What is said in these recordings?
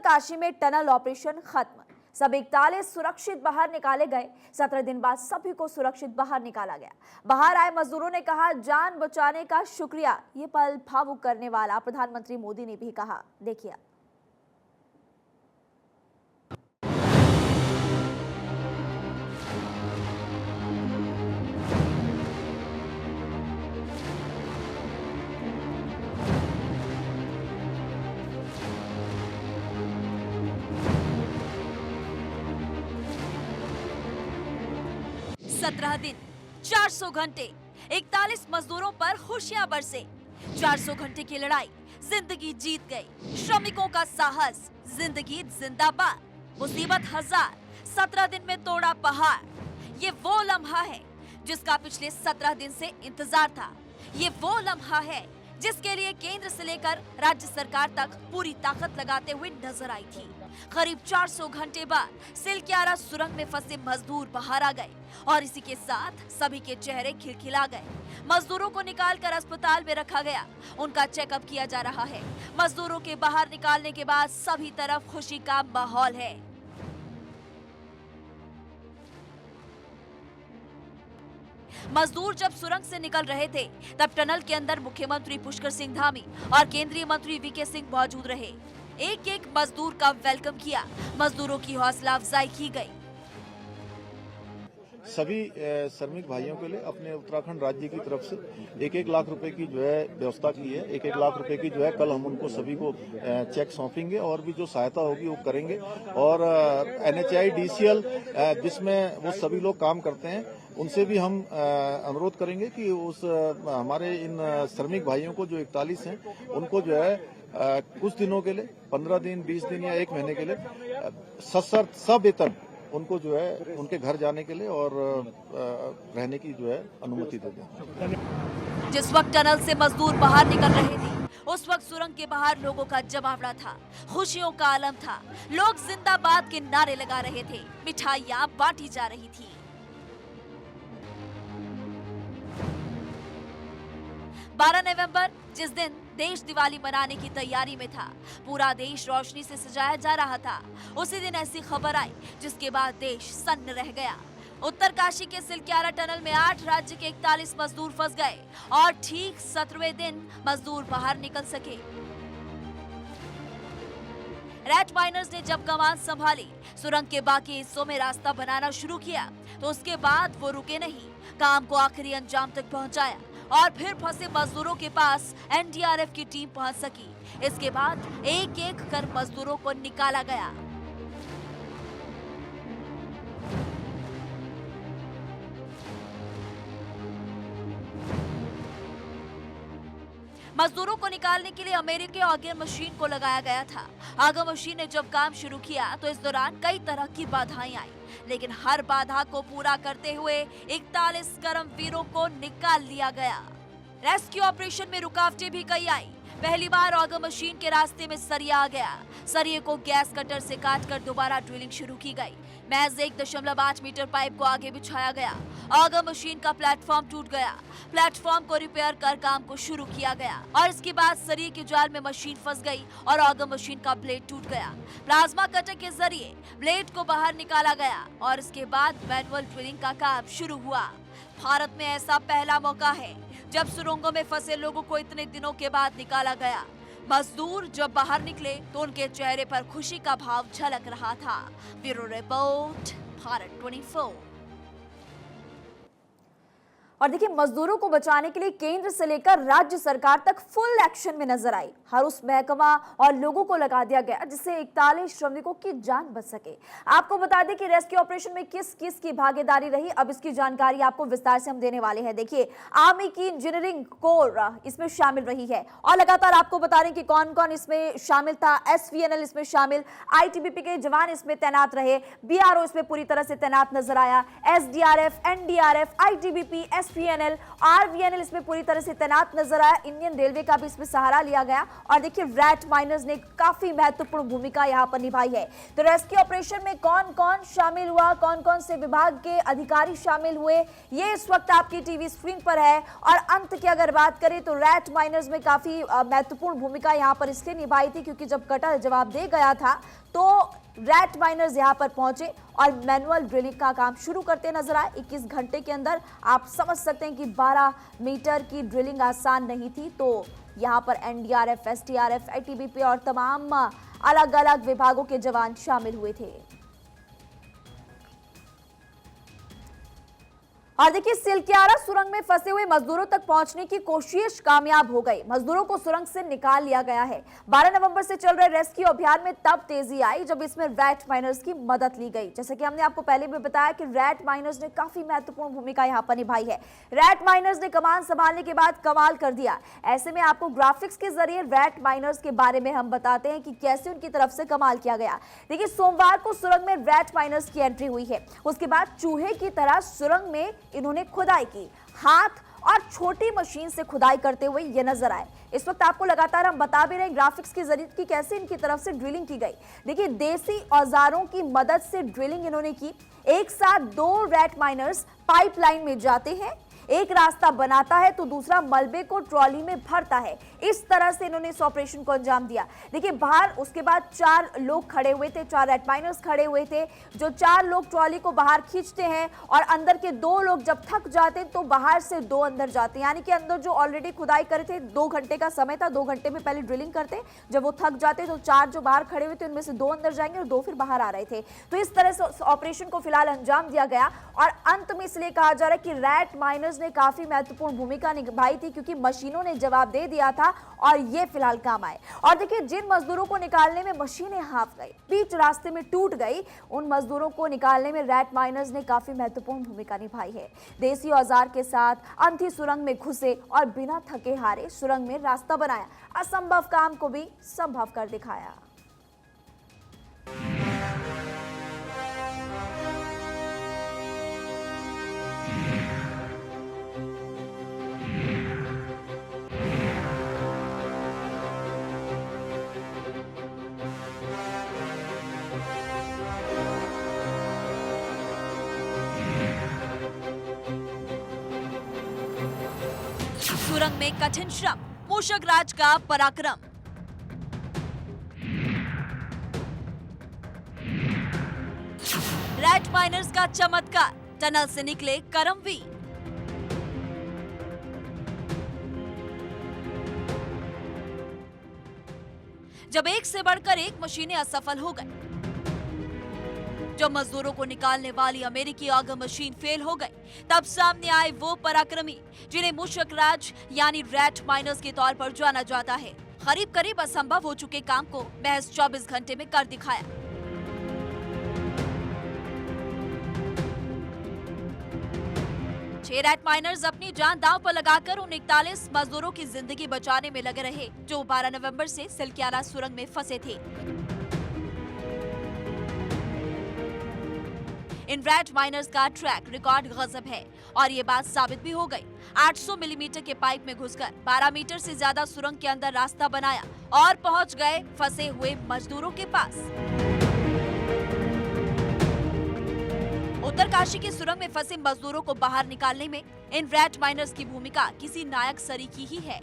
उत्तरकाशी में tunnel operation खत्म, सब 41 सुरक्षित बाहर निकाले गए। 17 दिन बाद सभी को सुरक्षित बाहर निकाला गया। बाहर आए मजदूरों ने कहा, जान बचाने का शुक्रिया। ये पल भावुक करने वाला प्रधानमंत्री मोदी ने भी कहा। देखिए। सत्रह दिन, 400 घंटे, 41 मजदूरों पर खुशियां बरसे। 400 घंटे की लड़ाई, जिंदगी जीत गई। श्रमिकों का साहस, जिंदगी जिंदाबाद। मुसीबत हजार, 17 दिन में तोड़ा पहाड़। ये वो लम्हा है जिसका पिछले 17 दिन से इंतजार था। ये वो लम्हा है जिसके लिए केंद्र से लेकर राज्य सरकार तक पूरी ताकत लगाते हुए नजर आई थी। करीब 400 घंटे बाद सिलक्यारा सुरंग में फंसे मजदूर बाहर आ गए और इसी के साथ सभी के चेहरे खिलखिला गए। मजदूरों को निकालकर अस्पताल में रखा गया, उनका चेकअप किया जा रहा है। मजदूरों के बाहर निकालने के बाद सभी तरफ खुशी का माहौल है। मजदूर जब सुरंग से निकल रहे थे तब टनल के अंदर मुख्यमंत्री पुष्कर सिंह धामी और केंद्रीय मंत्री वीके सिंह मौजूद रहे। एक एक मजदूर का वेलकम किया, मजदूरों की हौसला अफजाई की गई। सभी श्रमिक भाइयों के लिए अपने उत्तराखंड राज्य की तरफ से 1-1 लाख रुपए की जो है व्यवस्था की है। 1-1 लाख रुपए की जो है कल हम उनको सभी को चेक सौंपेंगे और भी जो सहायता होगी वो करेंगे। और NHI DCL जिसमें वो सभी लोग काम करते हैं उनसे भी हम अनुरोध करेंगे कि उस हमारे इन श्रमिक भाइयों को जो 41 हैं उनको जो है कुछ दिनों के लिए 15 दिन 20 दिन या 1 महीने के लिए सवेतन उनको जो है उनके घर जाने के लिए और रहने की जो है अनुमति दे दें। जिस वक्त टनल से मजदूर बाहर निकल रहे थे उस वक्त सुरंग के बाहर लोगों का जमावड़ा था, खुशियों का आलम था। लोग जिंदाबाद के नारे लगा रहे थे, मिठाइयां बांटी जा रही थी। 12 नवंबर, जिस दिन देश दिवाली मनाने की तैयारी में था, पूरा देश रोशनी से सजाया जा रहा था, उसी दिन ऐसी खबर आई जिसके बाद देश सन्न रह गया। उत्तरकाशी के सिलक्यारा टनल में 8 राज्य के 41 मजदूर फंस गए और ठीक 17वें दिन मजदूर बाहर निकल सके। रेड माइनर्स ने जब कमान संभाली, सुरंग के बाकी हिस्सों में रास्ता बनाना शुरू किया, तो उसके बाद वो रुके नहीं, काम को आखिरी अंजाम तक पहुंचाया और फिर फंसे मजदूरों के पास NDRF की टीम पहुंच सकी। इसके बाद एक एक कर मजदूरों को निकाला गया। मजदूरों को निकालने के लिए अमेरिकी ऑगियर मशीन को लगाया गया था। आगा मशीन ने जब काम शुरू किया तो इस दौरान कई तरह की बाधाएं आई, लेकिन हर बाधा को पूरा करते हुए 41 कर्मवीरों को निकाल लिया गया। रेस्क्यू ऑपरेशन में रुकावटें भी कई आई। पहली बार ऑगर मशीन के रास्ते में सरिया आ गया। सरिये को गैस कटर से काटकर दोबारा ड्रिलिंग शुरू की गई। महज 1.8 मीटर पाइप को आगे बिछाया गया। ऑगर मशीन का प्लेटफॉर्म टूट गया। प्लेटफॉर्म को रिपेयर कर काम को शुरू किया गया और इसके बाद सरिये के जाल में मशीन फंस गई और ऑगर मशीन का ब्लेड टूट गया। प्लाज्मा कटर के जरिए ब्लेड को बाहर निकाला गया और इसके बाद मैनुअल ड्रिलिंग का काम शुरू हुआ। भारत में ऐसा पहला मौका है जब सुरंगों में फंसे लोगों को इतने दिनों के बाद निकाला गया। मजदूर जब बाहर निकले तो उनके चेहरे पर खुशी का भाव झलक रहा था। Bureau report, Bharat 24। और देखिए, मजदूरों को बचाने के लिए केंद्र से लेकर राज्य सरकार तक फुल एक्शन में नजर आई। हर उस महकमा और लोगों को लगा दिया गया जिससे 41 श्रमिकों की जान बच सके। आपको बता दें कि रेस्क्यू ऑपरेशन में किस किस की भागीदारी रही, अब इसकी जानकारी आपको विस्तार से हम देने वाले हैं। देखिए, आर्मी की इंजीनियरिंग कोर इसमें शामिल रही है और लगातार आपको बता रहे कि कौन कौन इसमें शामिल था। SVNL इसमें शामिल, ITBP के जवान इसमें तैनात रहे, BRO इसमें पूरी तरह से तैनात नजर आया, SDRF, NDRF, ITBP, ISPNL, RVNL इसमें पूरी तरह से तैनात नजर आया। इंडियन रेलवे का भी इसमें सहारा लिया गया और देखिए रैट माइनर्स ने काफी महत्वपूर्ण भूमिका यहाँ पर निभाई है। तो रेस्क्यू ऑपरेशन में कौन कौन शामिल हुआ, कौन कौन से विभाग के अधिकारी शामिल हुए, ये इस वक्त आपकी टीवी स्क्रीन पर है। और अंत की अगर बात करें तो रैट माइनर्स में काफी महत्वपूर्ण भूमिका यहाँ पर इसलिए निभाई थी क्योंकि जब कटर जवाब दे गया था तो रैट माइनर्स यहां पर पहुंचे और मैनुअल ड्रिलिंग का काम शुरू करते नजर आए। 21 घंटे के अंदर आप समझ सकते हैं कि 12 मीटर की ड्रिलिंग आसान नहीं थी। तो यहां पर NDRF, SDRF, ITBP और तमाम अलग अलग विभागों के जवान शामिल हुए थे। और देखिए सिलक्यारा सुरंग में फंसे हुए मजदूरों तक पहुंचने की कोशिश कामयाब हो गई। मजदूरों को सुरंग से निकाल लिया गया है। 12 नवंबर से चल रहे रेस्क्यू अभियान में तब तेजी आई जब इसमें रैट माइनर्स की मदद ली गई। जैसे कि हमने आपको पहले भी बताया कि रैट माइनर्स ने काफी महत्वपूर्ण भूमिका यहां पर निभाई है। रैट माइनर्स ने कमान संभालने के बाद कमाल कर दिया। ऐसे में आपको ग्राफिक्स के जरिए रैट माइनर्स के बारे में हम बताते हैं कि कैसे उनकी तरफ से कमाल किया गया। देखिए सोमवार को सुरंग में रैट माइनर्स की एंट्री हुई है। उसके बाद चूहे की तरह सुरंग में इन्होंने खुदाई की। हाथ और छोटी मशीन से खुदाई करते हुए ये नजर आए। इस वक्त आपको लगातार हम बता भी रहे ग्राफिक्स के जरिए कि कैसे इनकी तरफ से ड्रिलिंग की गई। देखिए देसी औजारों की मदद से ड्रिलिंग इन्होंने की। एक साथ 2 रैट माइनर्स पाइपलाइन में जाते हैं, एक रास्ता बनाता है तो दूसरा मलबे को ट्रॉली में भरता है। इस तरह से इन्होंने इस ऑपरेशन को अंजाम दिया। देखिए बाहर उसके बाद 4 लोग खड़े हुए थे, 4 रैट माइनर्स खड़े हुए थे। जो 4 लोग ट्रॉली को बाहर खींचते हैं और अंदर के 2 लोग जब थक जाते हैं तो बाहर से 2 अंदर जाते हैं। यानी कि अंदर जो ऑलरेडी खुदाई करे थे 2 घंटे का समय था, 2 घंटे में पहले ड्रिलिंग करते, जब वो थक जाते तो 4 जो बाहर खड़े हुए थे उनमें से 2 अंदर जाएंगे और 2 फिर बाहर आ रहे थे। तो इस तरह से ऑपरेशन को फिलहाल अंजाम दिया गया और अंत में इसलिए कहा जा रहा है कि रैट माइनर्स ने काफी महत्वपूर्ण भूमिका निभाई थी क्योंकि मशीनों ने जवाब दे दिया था और ये फिलहाल काम आए। और देखिए जिन मजदूरों को निकालने में मशीनें हाफ गई, बीच रास्ते में टूट गई, उन मजदूरों को निकालने में रैट माइनर्स ने काफी महत्वपूर्ण भूमिका निभाई है। देसी औजार के साथ अंधी सुरंग में घुसे और बिना थके हारे सुरंग में रास्ता बनाया। असंभव काम को भी संभव कर दिखाया। सुरंग में कठिन श्रम, मूषक राज का पराक्रम। रैट माइनर्स का चमत्कार, टनल से निकले करमवीर। जब एक से बढ़कर एक मशीनें असफल हो गई, जब मजदूरों को निकालने वाली अमेरिकी आग मशीन फेल हो गई, तब सामने आए वो पराक्रमी जिन्हें मूषक राज यानी रैट माइनर्स के तौर पर जाना जाता है। करीब करीब असंभव हो चुके काम को महज 24 घंटे में कर दिखाया। छह रैट माइनर्स अपनी जान दांव पर लगाकर उन 41 मजदूरों की जिंदगी बचाने में लगे रहे जो 12 नवंबर से सिलक्यारा सुरंग में फंसे थे। इन रैट माइनर्स का ट्रैक रिकॉर्ड गजब है और ये बात साबित भी हो गई। 800 मिलीमीटर के पाइप में घुसकर 12 मीटर से ज्यादा सुरंग के अंदर रास्ता बनाया और पहुंच गए फंसे हुए मजदूरों के पास। उत्तरकाशी की सुरंग में फंसे मजदूरों को बाहर निकालने में इन रैट माइनर्स की भूमिका किसी नायक सरीकी ही है।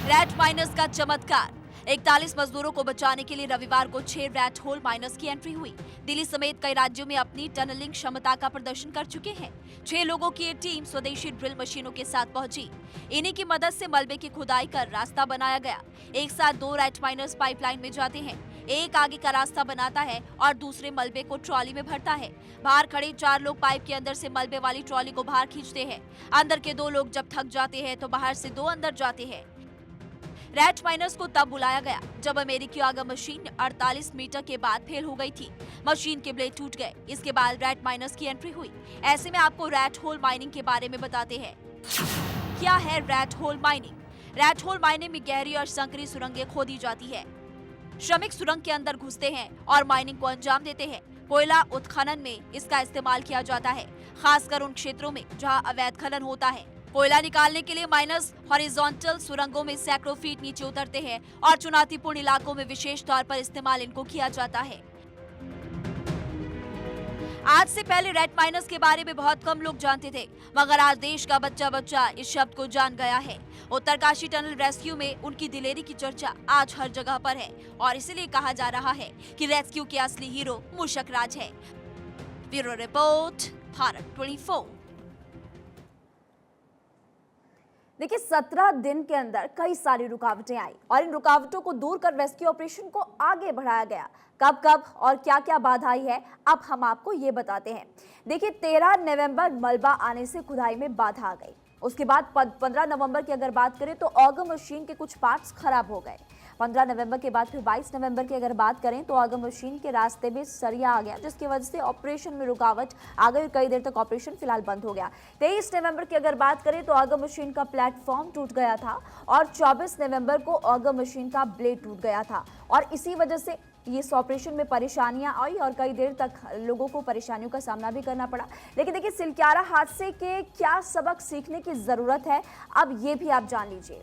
रैट माइनर्स का चमत्कार, 41 मजदूरों को बचाने के लिए रविवार को 6 रैट होल माइनर्स की एंट्री हुई। दिल्ली समेत कई राज्यों में अपनी टनलिंग क्षमता का प्रदर्शन कर चुके हैं। 6 लोगों की ये टीम स्वदेशी ड्रिल मशीनों के साथ पहुंची। इन्हीं की मदद से मलबे की खुदाई कर रास्ता बनाया गया। एक साथ 2 रैट माइनर्स पाइपलाइन में जाते हैं, एक आगे का रास्ता बनाता है और दूसरे मलबे को ट्रॉली में भरता है। बाहर खड़े 4 लोग पाइप के अंदर से मलबे वाली ट्रॉली को बाहर खींचते हैं। अंदर के 2 लोग जब थक जाते हैं तो बाहर से 2 अंदर जाते हैं। रैट माइनर्स को तब बुलाया गया जब अमेरिकी आग मशीन 48 मीटर के बाद फेल हो गई थी। मशीन के ब्लेड टूट गए। इसके बाद रैट माइनर्स की एंट्री हुई। ऐसे में आपको रैट होल माइनिंग के बारे में बताते हैं। क्या है rat hole mining? Rat hole mining में गहरी और संकरी सुरंगें खोदी जाती है। श्रमिक सुरंग के अंदर घुसते हैं और माइनिंग को अंजाम देते हैं। कोयला उत्खनन में इसका इस्तेमाल किया जाता है। खासकर उन क्षेत्रों में जहां अवैध खनन होता है। कोयला निकालने के लिए माइनर्स हॉरिजॉन्टल सुरंगों में सैकड़ों फीट नीचे उतरते हैं और चुनौतीपूर्ण इलाकों में विशेष तौर पर इस्तेमाल इनको किया जाता है। आज से पहले रेड माइनर्स के बारे में बहुत कम लोग जानते थे, मगर आज देश का बच्चा बच्चा इस शब्द को जान गया है। उत्तरकाशी टनल रेस्क्यू में उनकी दिलेरी की चर्चा आज हर जगह पर है और इसीलिए कहा जा रहा है कि रेस्क्यू के असली हीरो मूषक राज है। Bureau report, Bharat 24। देखिए 17 दिन के अंदर कई सारी रुकावटें आई और इन रुकावटों को दूर कर रेस्क्यू ऑपरेशन को आगे बढ़ाया गया। कब कब और क्या क्या बाधा आई है, अब हम आपको ये बताते हैं। देखिए 13 नवंबर मलबा आने से खुदाई में बाधा आ गई। उसके बाद 15 नवंबर की अगर बात करें तो ऑगर मशीन के कुछ पार्ट्स खराब हो गए। 15 नवंबर के बाद फिर 22 नवंबर की अगर बात करें तो ऑगर मशीन के रास्ते में सरिया आ गया, जिसकी वजह से ऑपरेशन में रुकावट आ गई। कई देर तक ऑपरेशन फिलहाल बंद हो गया। 23 नवंबर की अगर बात करें तो ऑगर मशीन का प्लेटफॉर्म टूट गया था और 24 नवंबर को ऑगर मशीन का ब्लेड टूट गया था और इसी वजह से इस ऑपरेशन में परेशानियां आई और कई देर तक लोगों को परेशानियों का सामना भी करना पड़ा। लेकिन देखिए सिलक्यारा हादसे के क्या सबक सीखने की जरूरत है, अब ये भी आप जान लीजिए।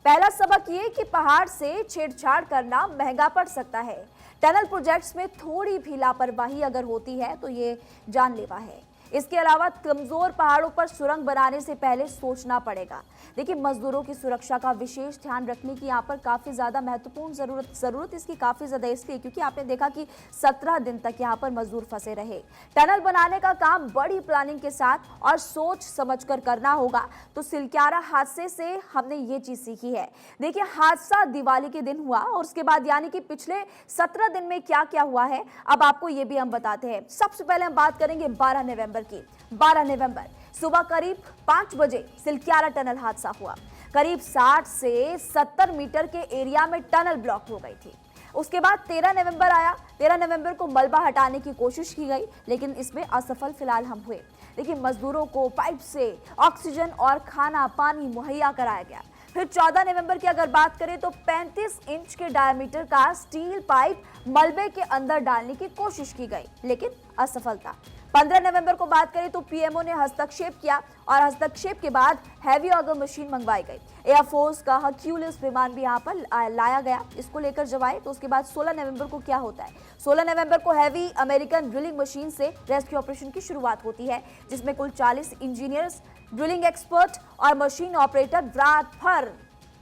पहला सबक ये कि पहाड़ से छेड़छाड़ करना महंगा पड़ सकता है। टनल प्रोजेक्ट्स में थोड़ी भी लापरवाही अगर होती है तो ये जानलेवा है। इसके अलावा कमजोर पहाड़ों पर सुरंग बनाने से पहले सोचना पड़ेगा। देखिए मजदूरों की सुरक्षा का विशेष ध्यान रखने की यहाँ पर काफी ज्यादा महत्वपूर्ण जरूरत इसकी काफी ज्यादा इसलिए क्योंकि आपने देखा कि 17 दिन तक यहाँ पर मजदूर फंसे रहे। टनल बनाने का काम बड़ी प्लानिंग के साथ और सोच समझकर करना होगा। तो सिलक्यारा हादसे से हमने ये चीज सीखी है। देखिए हादसा दिवाली के दिन हुआ और उसके बाद यानी कि पिछले 17 दिन में क्या क्या हुआ है, अब आपको ये भी हम बताते हैं। सबसे पहले हम बात करेंगे 12 नवंबर की। 12 नवंबर सुबह करीब 5 बजे सिलक्यारा टनल हादसा हुआ। करीब 60 से 70 मीटर के एरिया में टनल ब्लॉक हो गई थी। उसके बाद 13 नवंबर आया। 13 नवंबर को मलबा हटाने की कोशिश की गई लेकिन इसमें असफल फिलहाल हम हुए। लेकिन मजदूरों को पाइप से ऑक्सीजन और खाना पानी मुहैया कराया गया। फिर 14 नवंबर की अगर बात करें तो 35 इंच के डायमीटर का स्टील पाइप मलबे के अंदर डालने की कोशिश की गई लेकिन असफलता। 15 नवंबर को बात करें तो पीएमओ ने हस्तक्षेप किया और हस्तक्षेप के बाद हैवी ऑगर मशीन मंगवाई गई। एयरफोर्स का हर्क्यूलिस विमान भी यहाँ पर लाया गया, इसको लेकर जब आए तो उसके बाद 16 नवंबर को क्या होता है। 16 नवंबर को हैवी अमेरिकन ड्रिलिंग मशीन से रेस्क्यू ऑपरेशन की शुरुआत होती है, जिसमें कुल 40 इंजीनियर्स, ड्रिलिंग एक्सपर्ट और मशीन ऑपरेटर रात भर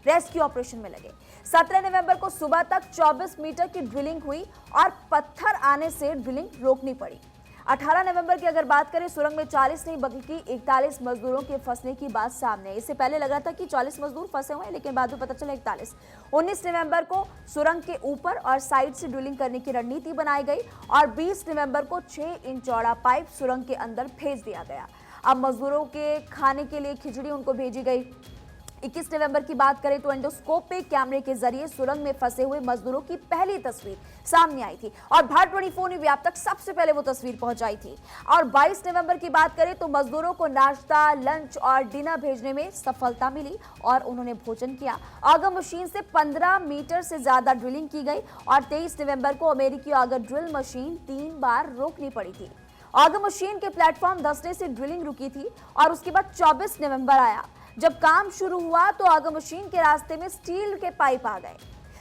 रेस्क्यू ऑपरेशन में लगे। 17 नवंबर को सुबह तक 24 मीटर की ड्रिलिंग हुई और पत्थर आने से ड्रिलिंग रोकनी पड़ी। 18 नवंबर की अगर बात करें सुरंग में 40 नहीं बल्कि 41 मजदूरों के फंसने की बात सामने है। इससे पहले लगा था कि 40 मजदूर फंसे हुए हैं लेकिन बाद में पता चला 41। 19 नवंबर को सुरंग के ऊपर और साइड से ड्रिलिंग करने की रणनीति बनाई गई और 20 नवंबर को 6 इंच चौड़ा पाइप सुरंग के अंदर भेज दिया गया। अब मजदूरों के खाने के लिए खिचड़ी उनको भेजी गई। 21 नवंबर की बात करें तो एंडोस्कोपिक कैमरे के जरिए सुरंग में फंसे हुए मजदूरों की पहली तस्वीर सामने आई थी और भारत 24 न्यूज़ आप तक सबसे पहले वो तस्वीर पहुंचाई थी। और 22 नवंबर की बात करें तो मजदूरों को नाश्ता, लंच और डिनर भेजने में सफलता मिली और उन्होंने भोजन किया। ऑगर मशीन से 15 मीटर से ज्यादा ड्रिलिंग की गई और 23 नवंबर को अमेरिकी ऑगर ड्रिल मशीन 3 बार रोकनी पड़ी थी। ऑगर मशीन के प्लेटफॉर्म धंसने से ड्रिलिंग रुकी थी और उसके बाद 24 नवंबर आया। जब काम शुरू हुआ तो ऑगर मशीन के रास्ते में स्टील के पाइप आ गए।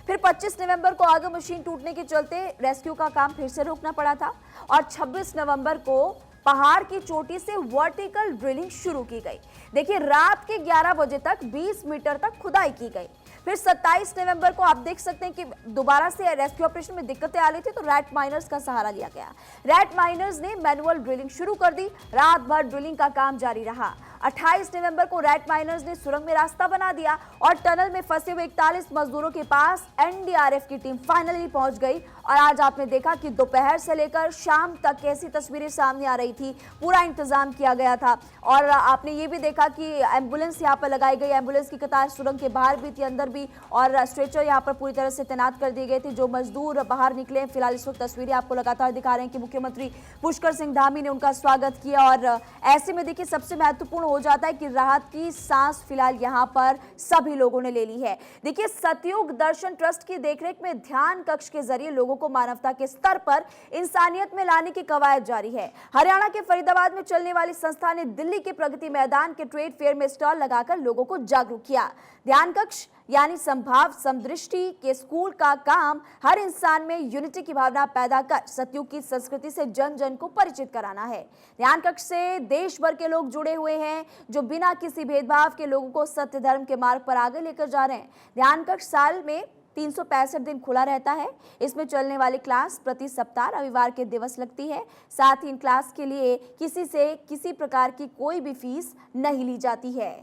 फिर 25 नवंबर को ऑगर मशीन टूटने के चलते रेस्क्यू का काम फिर से रोकना पड़ा था और 26 नवंबर को पहाड़ की चोटी से वर्टिकल ड्रिलिंग शुरू की गई। देखिए रात के 11 बजे तक 20 मीटर तक खुदाई की गई। फिर 27 नवंबर को आप देख सकते हैं कि दोबारा से रेस्क्यू ऑपरेशन में दिक्कतें आ रही थी तो रैट माइनर्स का सहारा लिया गया। रैट माइनर्स ने मैनुअल ड्रिलिंग शुरू कर दी। रात भर ड्रिलिंग का काम जारी रहा। 28 नवंबर को रैट माइनर्स ने सुरंग में रास्ता बना दिया और टनल में फंसे हुए 41 मजदूरों के पास एनडीआरएफ की टीम फाइनली पहुंच गई। और आज आपने देखा कि दोपहर से लेकर शाम तक कैसी तस्वीरें सामने आ रही थी। पूरा इंतजाम किया गया था और आपने ये भी देखा कि एम्बुलेंस यहाँ पर लगाई गई। एम्बुलेंस की कतार सुरंग के बाहर भी थी, अंदर भी, और स्ट्रेचर यहाँ पर पूरी तरह से तैनात कर दिए गए थे। जो मजदूर बाहर निकले, फिलहाल इस वक्त तस्वीरें आपको लगातार दिखा रहे हैं कि मुख्यमंत्री पुष्कर सिंह धामी ने उनका स्वागत किया। और ऐसे में देखिए सबसे महत्वपूर्ण हो जाता है कि राहत की सांस फिलहाल यहाँ पर सभी लोगों ने ले ली है। देखिए, सतयुग दर्शन ट्रस्ट की देखरेख में ध्यान कक्ष के जरिए लोगों को मानवता के स्तर पर इंसानियत में लाने की कवायद जारी है। हरियाणा के फरीदाबाद में चलने वाली संस्था ने दिल्ली के प्रगति मैदान के ट्रेड फेयर में स्टॉल लगाकर लोगों को जागरूक किया। ध्यान कक्ष यानी संभाव समदृष्टि के स्कूल का काम हर इंसान में यूनिटी की भावना पैदा कर सतयुग की संस्कृति से जन जन को परिचित कराना है। ध्यान कक्ष से देश भर के लोग जुड़े हुए हैं जो बिना किसी भेदभाव के लोगों को सत्य धर्म के मार्ग पर आगे लेकर जा रहे हैं। ध्यान कक्ष साल में 365 दिन खुला रहता है। इसमें चलने वाली क्लास प्रति सप्ताह रविवार के दिवस लगती है। साथ ही इन क्लास के लिए किसी से किसी प्रकार की कोई भी फीस नहीं ली जाती है।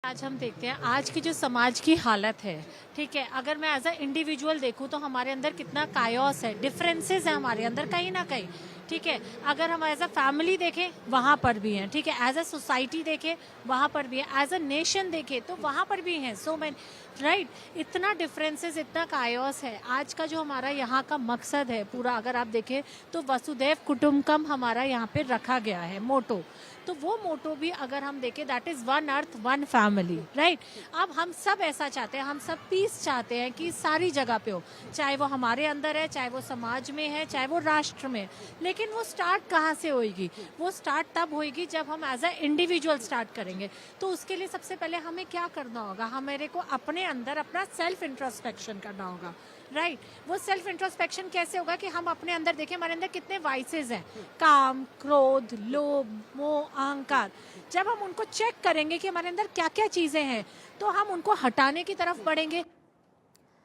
आज हम देखते हैं आज की जो समाज की हालत है, ठीक है, अगर मैं एज अ इंडिविजुअल देखूं तो हमारे अंदर कितना कायोस है, डिफरेंसेस है हमारे अंदर कहीं ना कहीं, ठीक है। अगर हम एज अ फैमिली देखें वहाँ पर भी हैं, ठीक है, एज अ सोसाइटी देखें वहाँ पर भी है, एज अ नेशन देखें तो वहाँ पर भी हैं। सो मैं राइट, इतना डिफरेंसेस, इतना कायोस है। आज का जो हमारा यहाँ का मकसद है पूरा, अगर आप देखें तो वसुधैव कुटुंबकम हमारा यहाँ पे रखा गया है मोटो। तो वो मोटो भी अगर हम देखें that is one earth one family, right. अब हम सब ऐसा चाहते हैं, हम सब पीस चाहते हैं कि सारी जगह पे हो, चाहे वो हमारे अंदर है, चाहे वो समाज में है, चाहे वो राष्ट्र में। लेकिन वो स्टार्ट कहाँ से होएगी? वो स्टार्ट तब होएगी जब हम एज अ इंडिविजुअल स्टार्ट करेंगे। तो उसके लिए सबसे पहले हमें क्या करना होगा? हमारे को अपने अंदर अपना सेल्फ इंट्रोस्पेक्शन करना होगा, राइट। वो सेल्फ इंट्रोस्पेक्शन कैसे होगा कि हम अपने अंदर देखें हमारे अंदर कितने वाइसेस हैं, काम, क्रोध, लोभ, मोह, अहंकार। जब हम उनको चेक करेंगे कि हमारे अंदर क्या क्या चीजें हैं तो हम उनको हटाने की तरफ बढ़ेंगे।